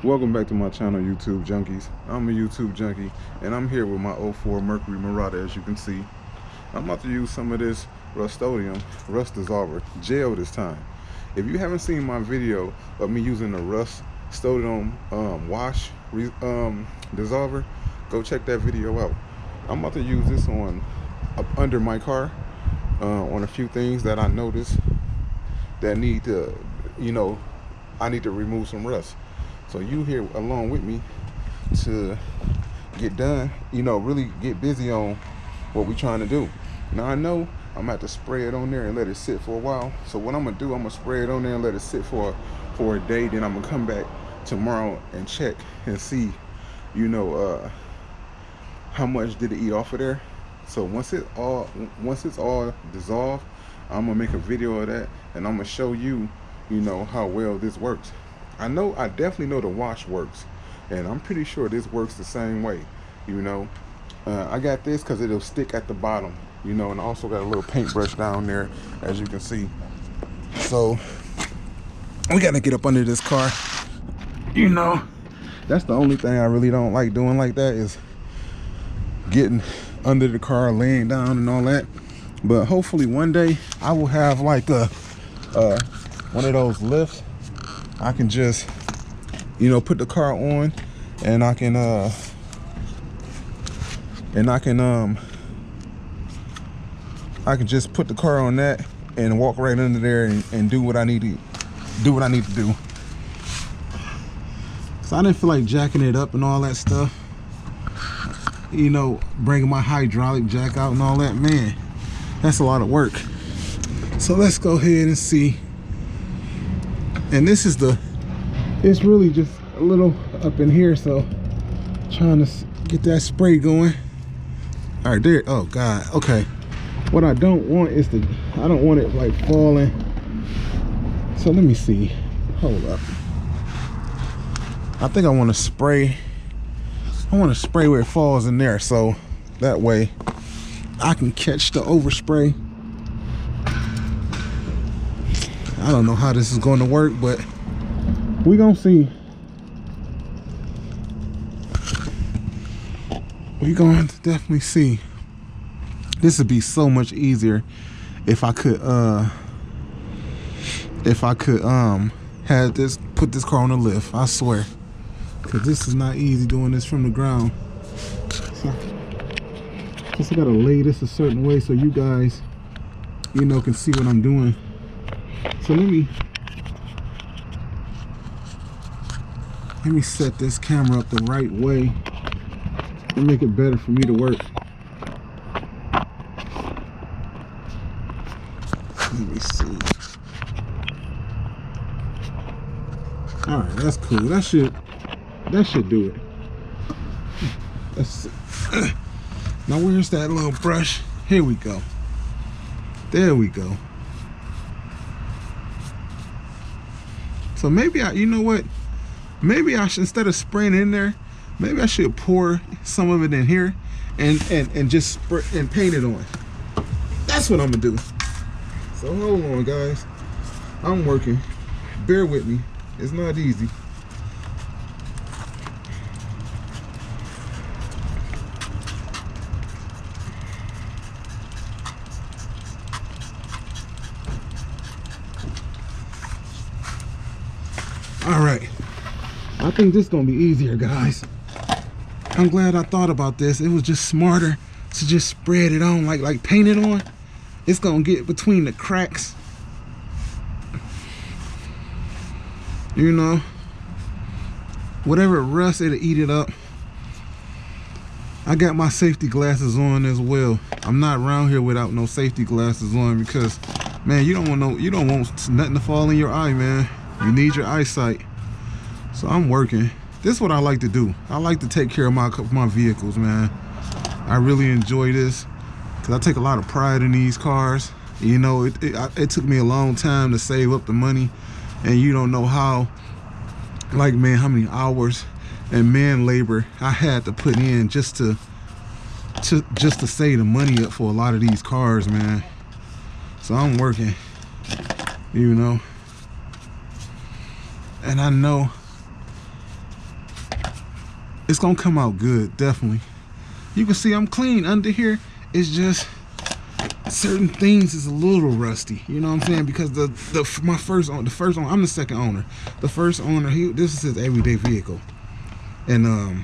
Welcome back to my channel, YouTube Junkies. I'm a YouTube junkie, and I'm here with my '04 Mercury Marauder. As you can see, I'm about to use some of this Rust-Oleum rust dissolver gel this time. If you haven't seen my video of me using the Rust-Oleum wash dissolver, go check that video out. I'm about to use this on up under my car on a few things that I noticed that need to, I need to remove some rust. So you here along with me to get done, really get busy on what we trying to do. Now I know I'm gonna have to spray it on there and let it sit for a while. So what I'm gonna do, I'm gonna spray it on there and let it sit for a day. Then I'm gonna come back tomorrow and check and see, how much did it eat off of there. So once it's all dissolved, I'm gonna make a video of that and I'm gonna show you, how well this works. I definitely know the wash works, and I'm pretty sure this works the same way. I got this because it'll stick at the bottom, and I also got a little paintbrush down there, as you can see. So we got to get up under this car. That's the only thing I really don't like doing like that, is getting under the car, laying down and all that. But hopefully one day I will have like one of those lifts. I can just, put the car on, and I can just put the car on that and walk right under there and do what I need to do. So I didn't feel like jacking it up and all that stuff. Bringing my hydraulic jack out and all that, man, that's a lot of work. So let's go ahead and see. And this is it's really just a little up in here, so trying to get that spray going. All right, there. Oh God. Okay. What I don't want is I don't want it like falling. So let me see. Hold up. I think I want to spray. I want to spray where it falls in there, so that way I can catch the overspray. I don't know how this is going to work, but we're gonna see. We're going to definitely see. This would be so much easier if I could have this, put this car on a lift. I swear, because this is not easy doing this from the ground. So just I gotta lay this a certain way so you guys, can see what I'm doing. So let me set this camera up the right way and make it better for me to work. Let me see. All right, that's cool. That should do it. Let's see. Now where's that little brush? Here we go. There we go. So maybe you know what? Maybe I should, instead of spraying in there, maybe I should pour some of it in here and just spray and paint it on. That's what I'm gonna do. So hold on, guys. I'm working. Bear with me. It's not easy. All right, I think this is gonna be easier, guys. I'm glad I thought about this. It was just smarter to just spread it on, like paint it on. It's gonna get between the cracks, whatever rust, it'll eat it up. I got my safety glasses on as well. I'm not around here without no safety glasses on, because man, you don't want nothing to fall in your eye, man. You need your eyesight. So I'm working. This is what I like to do. I like to take care of my vehicles, man. I really enjoy this because I take a lot of pride in these cars. It took me a long time to save up the money, and you don't know how many hours and man labor I had to put in just to save the money up for a lot of these cars, man. So I'm working, and I know it's gonna come out good, definitely. You can see I'm clean under here. It's just certain things is a little rusty, you know what I'm saying? Because the first owner, I'm the second owner. The first owner, this is his everyday vehicle, and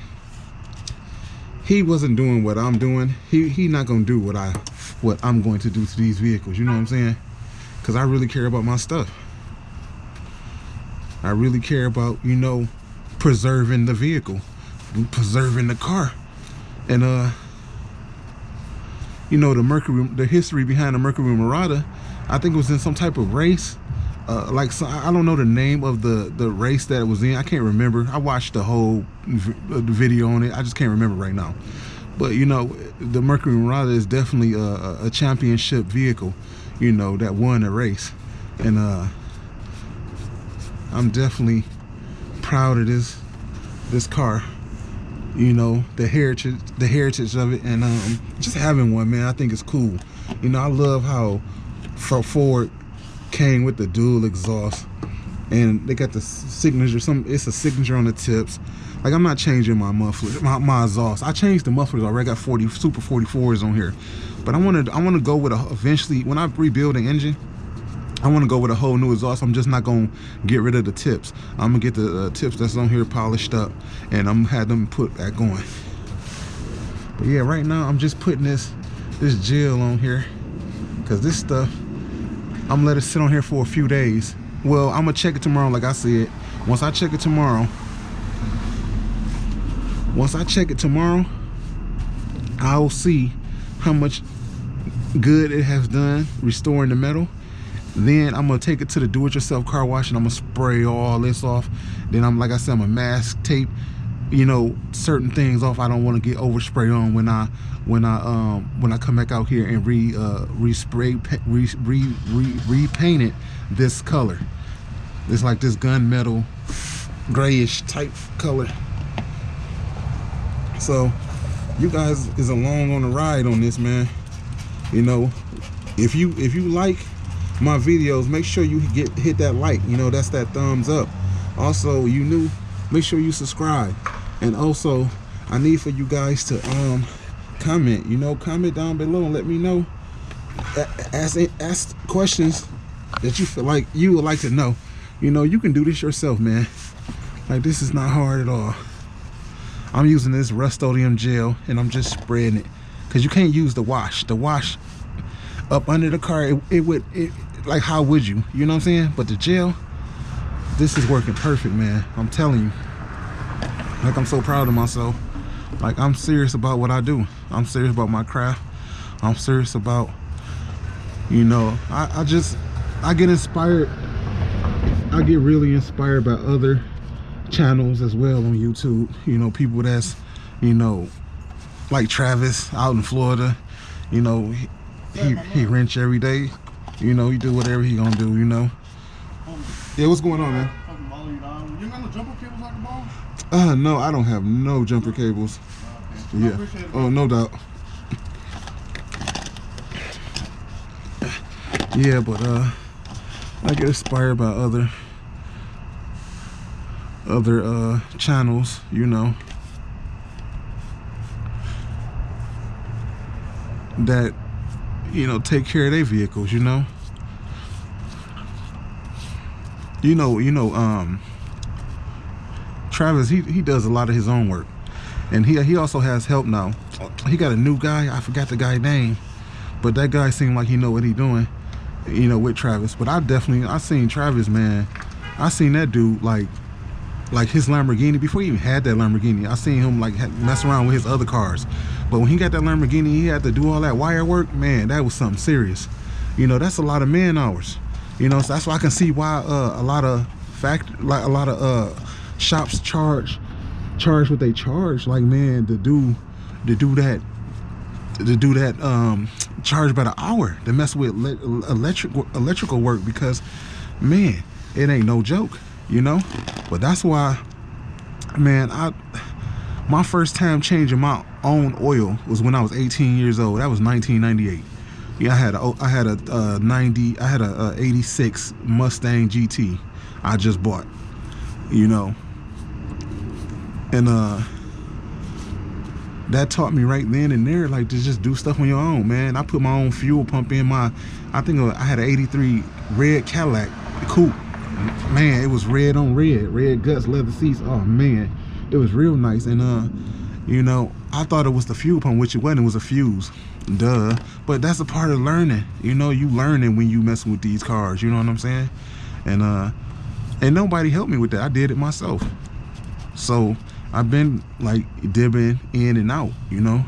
he wasn't doing what I'm doing. He not gonna do what I'm going to do to these vehicles, you know what I'm saying? Because I really care about my stuff. I really care about, you know, preserving the vehicle, preserving the car. And you know, the history behind the Mercury Marauder, I think it was in some type of race. I don't know the name of the race that it was in. I can't remember. I watched the whole video on it. I just can't remember right now. But you know, the Mercury Marauder is definitely a championship vehicle, you know, that won a race. And I'm definitely proud of this car. You know, the heritage of it, and just having one, man, I think it's cool. You know, I love how Ford came with the dual exhaust, and they got the signature. It's a signature on the tips. Like, I'm not changing my muffler, my exhaust. I changed the mufflers already. I got Super 44s on here, but I want to go with eventually when I rebuild the engine. I want to go with a whole new exhaust. I'm just not going to get rid of the tips. I'm going to get the tips that's on here polished up, and I'm going to have them put back on. But yeah, right now I'm just putting this gel on here, because this stuff, I'm going to let it sit on here for a few days. Well, I'm going to check it tomorrow, like I said. Once I check it tomorrow, I'll see how much good it has done restoring the metal. Then I'm gonna take it to the do-it-yourself car wash, and I'm gonna spray all this off. Then I'm gonna mask tape, you know, certain things off. I don't want to get overspray on when I come back out here and repaint it this color. It's like this gunmetal grayish type color. So you guys is along on the ride on this, man. You know, if you like my videos, make sure you hit that like, you know, that's that thumbs up. Also, you new, make sure you subscribe. And also, I need for you guys to comment, you know, comment down below and let me know, ask questions that you feel like you would like to know. You know, you can do this yourself, man. Like, this is not hard at all. I'm using this Rust-Oleum gel, and I'm just spreading it, because you can't use the wash up under the car. It like, how would you know what I'm saying? But the gel, this is working perfect, man. I'm telling you, like, I'm so proud of myself. Like, I'm serious about what I do. I'm serious about my craft. I'm serious about, you know, I get inspired. I get really inspired by other channels as well on YouTube. You know, people that's, you know, like Travis out in Florida. You know, he wrench every day. You know, he do whatever he gonna do, you know. Yeah, what's going on, man? You got no jumper cables I can borrow? No, I don't have no jumper cables. Okay. Yeah. Oh, no doubt. Yeah, but I get inspired by other channels, you know, that, you know, take care of their vehicles, you know. Travis, he does a lot of his own work, and he also has help now. He got a new guy, I forgot the guy's name, but that guy seemed like he know what he doing, you know, with Travis. But I seen Travis, man. I seen that dude like his Lamborghini, before he even had that Lamborghini. I seen him like mess around with his other cars. But when he got that Lamborghini, he had to do all that wire work. Man, that was something serious. You know, that's a lot of man hours. You know, so that's why I can see why a lot of shops charge what they charge. Like, man, to do that charge by the hour, to mess with electrical work, because, man, it ain't no joke, you know. But that's why, man, my first time changing my own oil was when I was 18 years old. That was 1998. Yeah, I had a 86 Mustang GT I just bought, you know. And that taught me right then and there, like, to just do stuff on your own, man. I put my own fuel pump in my, I think I had an 83 red Cadillac coupe. Man, it was red on red, red guts, leather seats. Oh man, it was real nice. And you know, I thought it was the fuel pump, which it wasn't. It was a fuse, duh. But that's a part of learning. You know, you learning when you messing with these cars. You know what I'm saying? And nobody helped me with that. I did it myself. So I've been like dipping in and out, you know,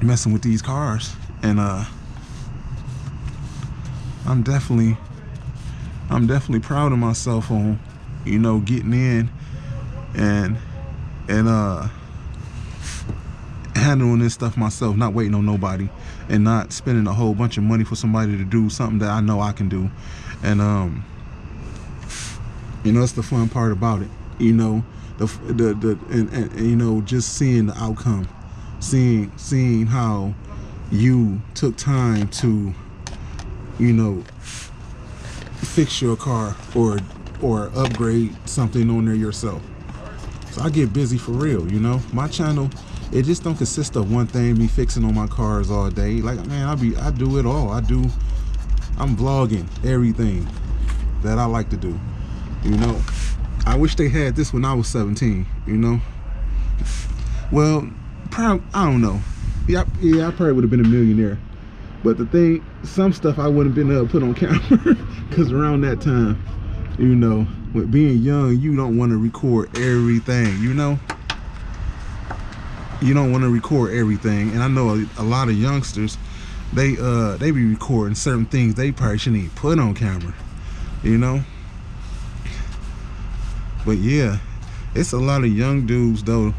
messing with these cars. And I'm definitely proud of myself on, you know, getting in and handling this stuff myself, not waiting on nobody, and not spending a whole bunch of money for somebody to do something that I know I can do. And you know, that's the fun part about it. You know, and you know, just seeing the outcome, seeing how you took time to, you know, fix your car or upgrade something on there yourself. So I get busy for real, you know. My channel, it just don't consist of one thing, me fixing on my cars all day. Like, man, I do it all. I'm vlogging everything that I like to do, you know. I wish they had this when I was 17, you know. Well, probably, I don't know. Yeah, I probably would have been a millionaire. But the thing, some stuff I wouldn't have been able to put on camera, because around that time, you know, with being young, you don't want to record everything, you know. You don't want to record everything. And I know a lot of youngsters, they be recording certain things they probably shouldn't even put on camera, you know. But yeah, it's a lot of young dudes though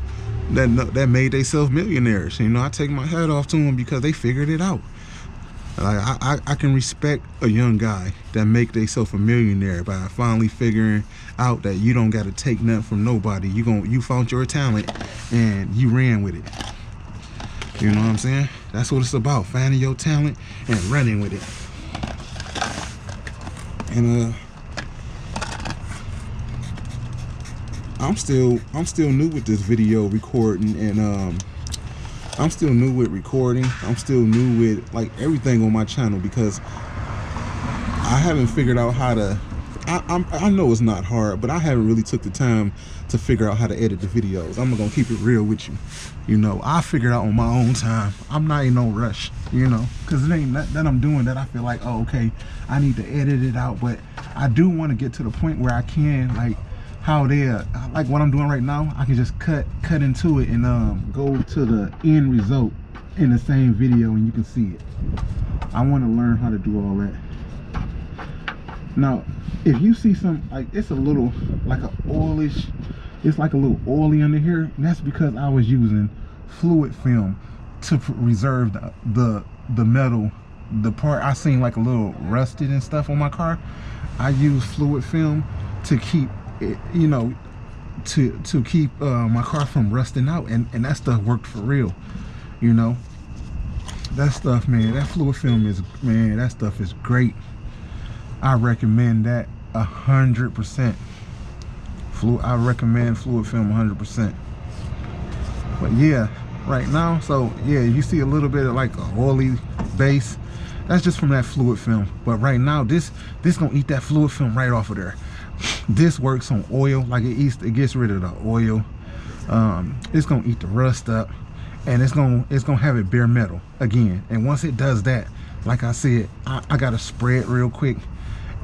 that made themselves millionaires. You know, I take my hat off to them because they figured it out. Like, I can respect a young guy that make themselves a millionaire by finally figuring out that you don't got to take nothing from nobody. You found your talent and you ran with it. You know what I'm saying? That's what it's about, finding your talent and running with it. And I'm still new with this video recording, and I'm still new with recording. I'm still new with like everything on my channel, because I haven't figured out how to, I know it's not hard, but I haven't really took the time to figure out how to edit the videos. I'm gonna keep it real with you. You know, I figured out on my own time. I'm not in no rush, you know, because it ain't nothing that I'm doing that I feel like, oh, okay, I need to edit it out. But I do want to get to the point where I can, like, how they like what I'm doing right now, I can just cut into it and go to the end result in the same video and you can see it. I want to learn how to do all that. Now, if you see some, like, it's a little like a oilish, it's like a little oily under here, and that's because I was using fluid film to reserve the metal, the part I seen like a little rusted and stuff on my car. I use fluid film to keep it, you know, to keep my car from rusting out, and that stuff worked for real, you know. That stuff, man, that fluid film is, man, that stuff is great. I recommend that 100%. I recommend fluid film 100%. But yeah, right now, so yeah, you see a little bit of like a oily base. That's just from that fluid film. But right now, this gonna eat that fluid film right off of there. This works on oil, like it gets rid of the oil. It's gonna eat the rust up, and it's gonna have it bare metal again. And once it does that, like I said, I gotta spray it real quick,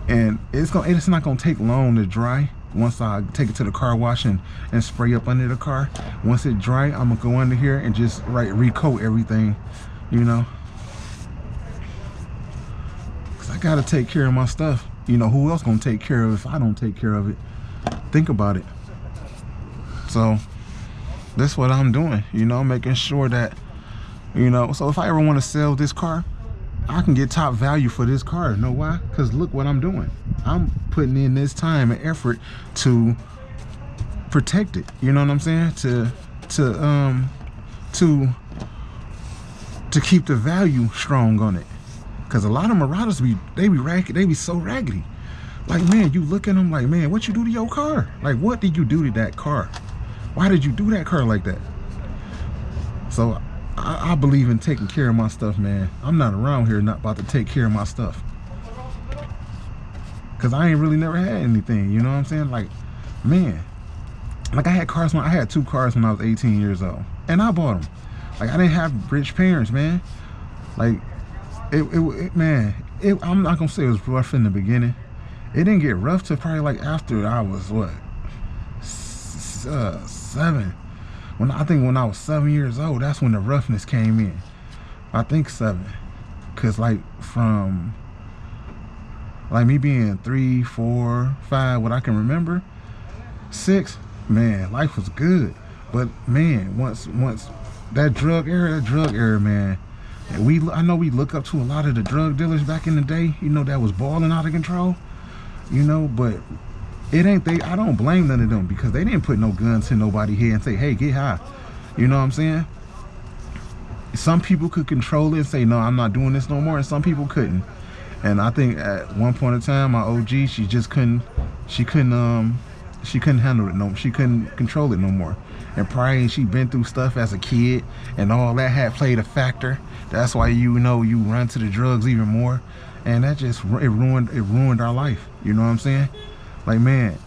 and it's not gonna take long to dry. Once I take it to the car wash and spray up under the car, once it dry, I'm gonna go under here and just recoat everything, you know. Cause I gotta take care of my stuff. You know, who else gonna take care of it if I don't take care of it? Think about it. So that's what I'm doing, you know, making sure that, you know, so if I ever want to sell this car, I can get top value for this car. You know why? Because look what I'm doing. I'm putting in this time and effort to protect it. You know what I'm saying? To keep the value strong on it. Because a lot of Marauders they be raggedy. They be so raggedy. Like, man, you look at them like, man, what you do to your car? Like, what did you do to that car? Why did you do that car like that? So I believe in taking care of my stuff, man. I'm not around here not about to take care of my stuff. Cause I ain't really never had anything, you know what I'm saying? Like, man, like I had two cars when I was 18 years old, and I bought them. Like, I didn't have rich parents, man. Like, man, I'm not gonna say it was rough in the beginning. It didn't get rough till probably like after I was what, 7. When I was 7 years old, that's when the roughness came in. I think 7, cause like from like me being 3, 4, 5, what I can remember, 6, man, life was good. But man, once that drug era, man. And I know we look up to a lot of the drug dealers back in the day, you know, that was balling out of control, you know, but it ain't I don't blame none of them, because they didn't put no guns in nobody's head and say, hey, get high. You know what I'm saying? Some people could control it and say, no, I'm not doing this no more, and some people couldn't. And I think at one point in time, my OG, she couldn't handle it no more. She couldn't control it no more. And probably she been through stuff as a kid, and all that had played a factor. That's why you run to the drugs even more, and that just ruined our life. You know what I'm saying? Like, man,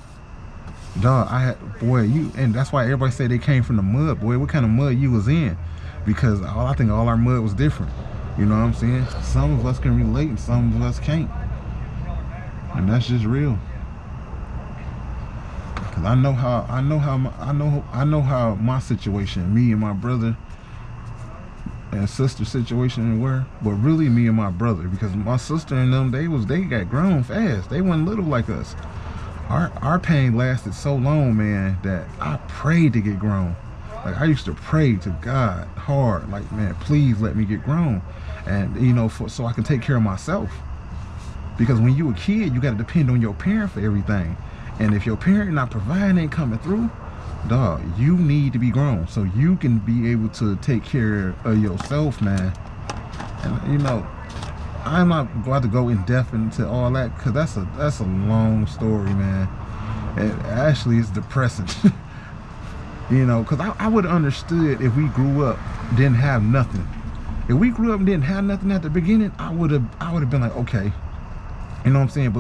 dog, and that's why everybody say they came from the mud. Boy, what kind of mud you was in? Because I think all our mud was different. You know what I'm saying? Some of us can relate and some of us can't. And that's just real. Cause I know how my situation, me and my brother and sister situation were, but really me and my brother, because my sister and them, they got grown fast. They wasn't little like us. Our pain lasted so long, man, that I prayed to get grown. Like, I used to pray to God hard, like, man, please let me get grown, and so I can take care of myself. Because when you a kid, you got to depend on your parent for everything, and if your parent not providing, ain't coming through, dog, you need to be grown so you can be able to take care of yourself, man. And I'm not going to go in depth into all that, because that's a long story, man. It actually is depressing. Because I would have understood if we grew up, didn't have nothing. If we grew up and didn't have nothing at the beginning, I would have been like, okay, you know what I'm saying? But